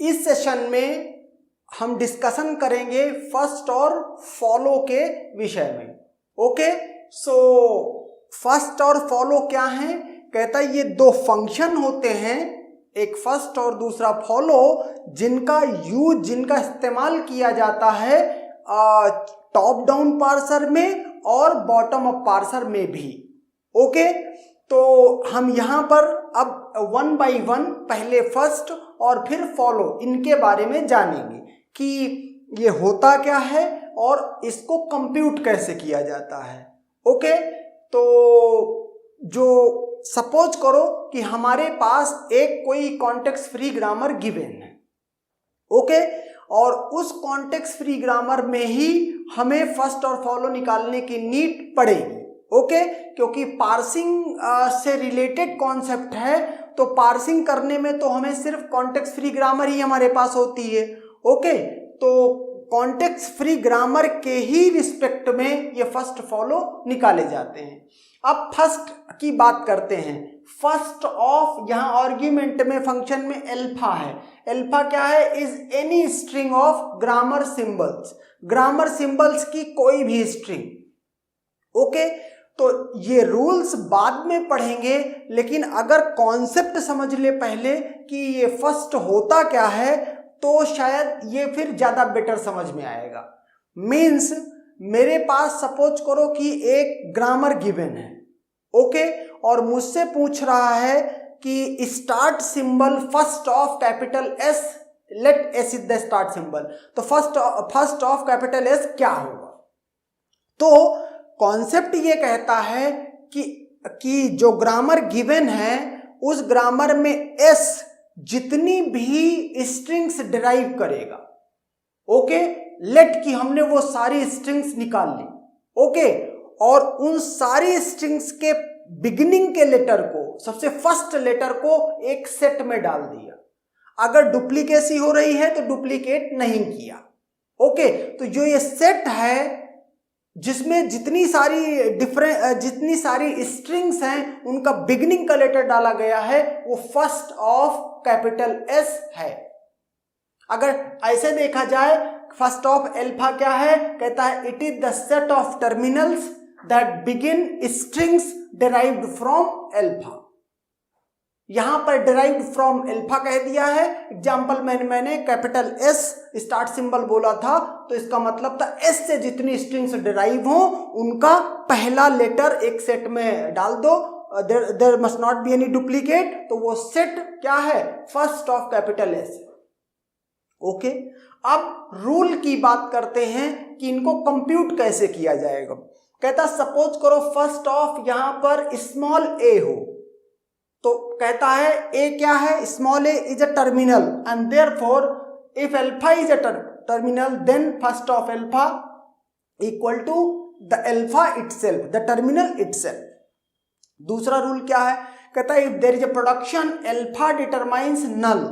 इस सेशन में हम डिस्कशन करेंगे फर्स्ट और फॉलो के विषय में। ओके, सो फर्स्ट और फॉलो क्या है? कहता है ये दो फंक्शन होते हैं, एक फर्स्ट और दूसरा फॉलो, जिनका इस्तेमाल किया जाता है टॉप डाउन पार्सर में और बॉटम अप पार्सर में भी। ओके, तो हम यहाँ पर अब वन बाय वन पहले फर्स्ट और फिर फॉलो इनके बारे में जानेंगे कि ये होता क्या है और इसको कंप्यूट कैसे किया जाता है। ओके, तो जो सपोज करो कि हमारे पास एक कोई कॉन्टेक्स्ट फ्री ग्रामर गिवन है। ओके, और उस कॉन्टेक्स्ट फ्री ग्रामर में ही हमें फर्स्ट और फॉलो निकालने की नीड पड़ेगी। ओके, क्योंकि पार्सिंग से रिलेटेड कॉन्सेप्ट है, तो पार्सिंग करने में तो हमें सिर्फ कॉन्टेक्स्ट फ्री ग्रामर ही हमारे पास होती है। ओके, तो कॉन्टेक्स्ट फ्री ग्रामर के ही रिस्पेक्ट में ये फर्स्ट फॉलो निकाले जाते हैं। अब फर्स्ट की बात करते हैं। फर्स्ट ऑफ, यहाँ आर्ग्यूमेंट में फंक्शन में अल्फा है। अल्फा क्या है? Is any string of grammar symbols, grammar symbols की कोई भी स्ट्रिंग। ओके, तो ये रूल्स बाद में पढ़ेंगे, लेकिन अगर कॉन्सेप्ट समझ ले पहले कि ये फर्स्ट होता क्या है, तो शायद ये फिर ज्यादा बेटर समझ में आएगा। मीन्स मेरे पास सपोज करो कि एक ग्रामर गिवन है। ओके, और मुझसे पूछ रहा है कि start symbol first of capital S, let S is the start symbol, तो फर्स्ट ऑफ कैपिटल एस क्या होगा? तो कॉन्सेप्ट ये कहता है कि जो ग्रामर गिवन है उस ग्रामर में एस जितनी भी स्ट्रिंग्स डिराइव करेगा। ओके, लेट की हमने वो सारी स्ट्रिंग्स निकाल ली। ओके, और उन सारी स्ट्रिंग्स के बिगिनिंग के लेटर को, सबसे फर्स्ट लेटर को एक सेट में डाल दिया। अगर डुप्लीकेसी हो रही है तो डुप्लीकेट नहीं किया। ओके, तो जो ये सेट है जिसमें जितनी सारी स्ट्रिंग्स हैं उनका बिगिनिंग का लेटर डाला गया है, वो फर्स्ट ऑफ कैपिटल एस है। अगर ऐसे देखा जाए, फर्स्ट ऑफ अल्फा क्या है? कहता है it is the set of terminals that begin strings derived from alpha. यहां पर डिराइव्ड फ्रॉम अल्फा कह दिया है। एग्जाम्पल मैंने कैपिटल एस स्टार्ट सिंबल बोला था, तो इसका मतलब था एस से जितनी स्ट्रिंग्स डिराइव हो उनका पहला लेटर एक सेट में डाल दो, there must not be any duplicate, तो वो सेट क्या है? First of capital S. Okay, अब रूल की बात करते हैं कि इनको कंप्यूट कैसे किया जाएगा। कहता सपोज करो फर्स्ट ऑफ यहां पर स्मॉल ए हो, तो कहता है ए क्या है? Small A is a terminal and therefore if alpha is a terminal then first of alpha equal to the alpha itself, the terminal itself. दूसरा रूल क्या है? कहता है if there is a production alpha determines null,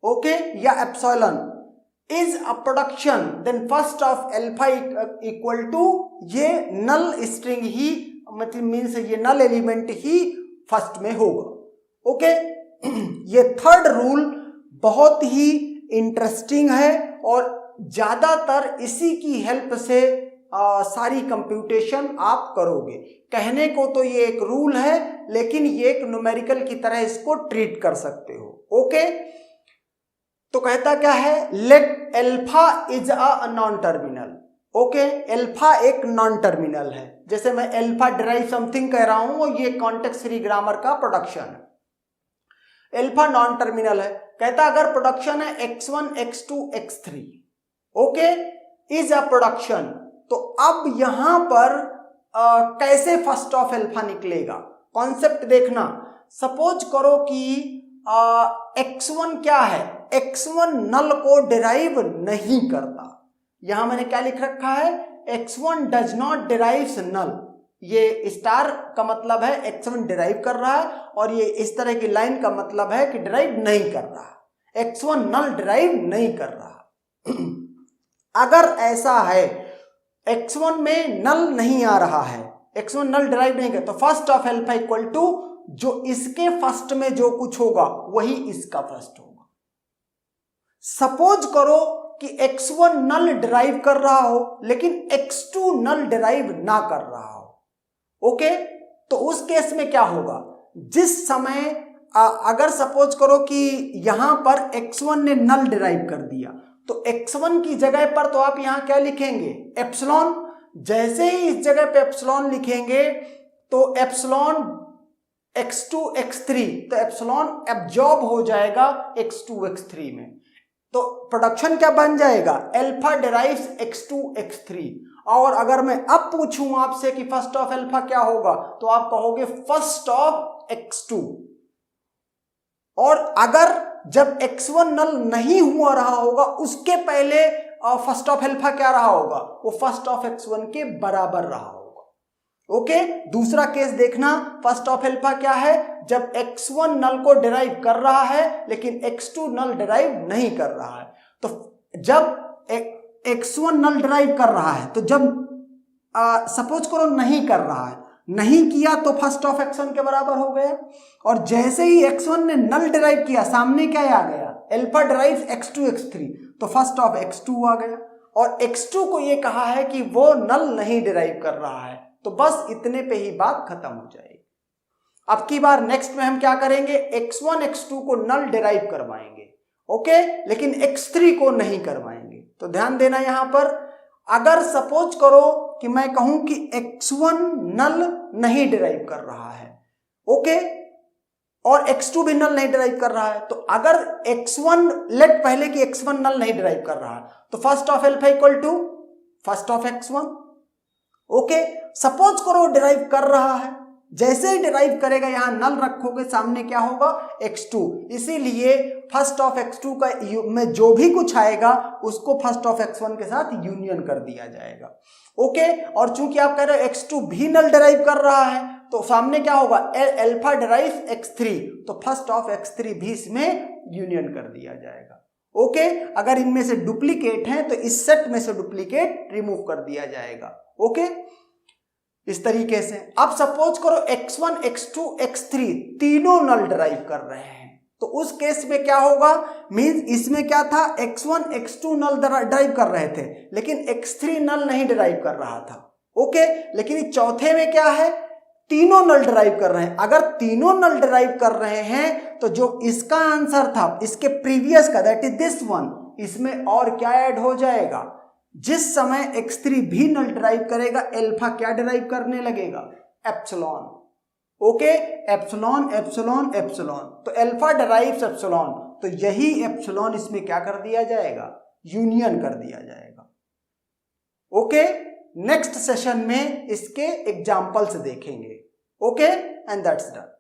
okay, या epsilon is a production, then first of alpha equal to ये null string ही, मतलब means ये नल element ही first में होगा। ओके, ये थर्ड रूल बहुत ही इंटरेस्टिंग है और ज्यादातर इसी की हेल्प से सारी कंप्यूटेशन आप करोगे। कहने को तो ये एक रूल है, लेकिन ये एक न्यूमेरिकल की तरह इसको ट्रीट कर सकते हो। ओके, तो कहता क्या है? Let alpha is a non terminal. Okay, alpha एक नॉन टर्मिनल है। जैसे मैं अल्फा डिराइव समथिंग कह रहा हूं, ये कॉन्टेक्स्ट फ्री ग्रामर का प्रोडक्शन है। अल्फा नॉन टर्मिनल है। कहता अगर प्रोडक्शन है x1 x2 x3, okay, is a production, तो अब यहां पर कैसे फर्स्ट ऑफ अल्फा निकलेगा? कॉन्सेप्ट देखना। सपोज करो कि x1 क्या है? x1 नल को डिराइव नहीं करता। यहां मैंने क्या लिख रखा है? x1 डज नॉट डिराइव्स नल। ये स्टार का मतलब है x1 डिराइव कर रहा है, और ये इस तरह की लाइन का मतलब है कि डिराइव नहीं कर रहा। x1 नल डिराइव नहीं कर रहा। अगर ऐसा है x1 में नल नहीं आ रहा है, x1 नल डिराइव नहीं कर, तो first of alpha equal to जो इसके फर्स्ट में जो कुछ होगा वही इसका फर्स्ट होगा। सपोज करो कि x1 नल डिराइव कर रहा हो लेकिन x2 नल डिराइव ना कर रहा हो। ओके, तो उस केस में क्या होगा, जिस समय अगर सपोज करो कि यहां पर x1 ने नल डिराइव कर दिया तो x1 की जगह पर तो आप यहां क्या लिखेंगे, एप्सिलॉन। जैसे ही इस जगह पे एप्सिलॉन लिखेंगे तो एप्सिलॉन x2 x3, तो एप्सिलॉन एब्जॉर्ब हो जाएगा x2 x3 में। तो प्रोडक्शन क्या बन जाएगा, अल्फा डिराइव्स x2 x3। और अगर मैं अब पूछूं आपसे कि फर्स्ट ऑफ अल्फा क्या होगा तो आप कहोगे फर्स्ट ऑफ x2। और अगर जब x1 नल नहीं हुआ रहा होगा उसके पहले फर्स्ट ऑफ अल्फा क्या रहा होगा, वो फर्स्ट ऑफ x1 के बराबर रहा होगा। ओके, दूसरा केस देखना, फर्स्ट ऑफ अल्फा क्या है, जब x1 नल को डिराइव कर रहा है लेकिन x2 नल डिराइव नहीं कर रहा है। तो जब x1 नल डिराइव कर रहा है तो जब सपोज करो नहीं कर रहा है, नहीं किया तो फर्स्ट ऑफ x1 के बराबर हो गया। और जैसे ही x1 ने नल डिराइव किया, सामने क्या आ गया, अल्फा डिराइव्स x2 x3, तो फर्स्ट ऑफ x2 आ गया। और x2 को ये कहा है कि वो नल नहीं डिराइव कर रहा है, तो बस इतने पे ही बात खत्म हो जाएगी। अब की बार नेक्स्ट में हम क्या करेंगे, x1 x2 को नल डिराइव करवाएंगे, ओके, लेकिन x3 को नहीं करवाएंगे। तो ध्यान देना यहां पर, अगर सपोज करो कि मैं कहूं कि x1 नल नहीं डिराइव कर रहा है, ओके, और x2 भी नल नहीं डिराइव कर रहा है, तो अगर x1 लेट पहले कि x1 नल नहीं डिराइव कर रहा है तो first of alpha equal to first of x1। Okay, suppose करो डिराइव कर रहा है, जैसे ही डिराइव करेगा यहां नल रखोगे, सामने क्या होगा, x2। इसीलिए फर्स्ट ऑफ x2 का में जो भी कुछ आएगा उसको फर्स्ट ऑफ x1 के साथ यूनियन कर दिया जाएगा। ओके, और चूंकि आप कह रहे हो x2 भी नल डिराइव कर रहा है तो सामने क्या होगा, अल्फा डिराइव x3, तो फर्स्ट ऑफ x3 भी इसमें यूनियन कर दिया जाएगा। ओके, अगर इनमें से डुप्लीकेट हैं तो इस सेट में से डुप्लीकेट रिमूव कर दिया जाएगा। ओके, इस तरीके से। अब सपोज करो x1 x2 x3 तीनों नल डिराइव कर रहे हैं, तो उस केस में क्या होगा, मींस इसमें क्या था, x1 x2 नल डिराइव कर रहे थे लेकिन x3 नल नहीं डिराइव कर रहा था। ओके, लेकिन चौथे में क्या है, तीनों नल डिराइव कर रहे हैं। अगर तीनों नल डिराइव कर रहे हैं तो जो इसका आंसर था इसके प्रीवियस का, दैट इज दिस वन, इसमें और क्या ऐड हो जाएगा, जिस समय x3 भी नल डिराइव करेगा अल्फा क्या डिराइव करने लगेगा, epsilon. Okay, epsilon epsilon epsilon, तो अल्फा डिराइव्स एप्सिलॉन, तो यही एप्सिलॉन इसमें क्या कर दिया जाएगा, यूनियन कर दिया जाएगा। ओके, नेक्स्ट सेशन में इसके एग्जांपल्स देखेंगे। Okay, and that's done.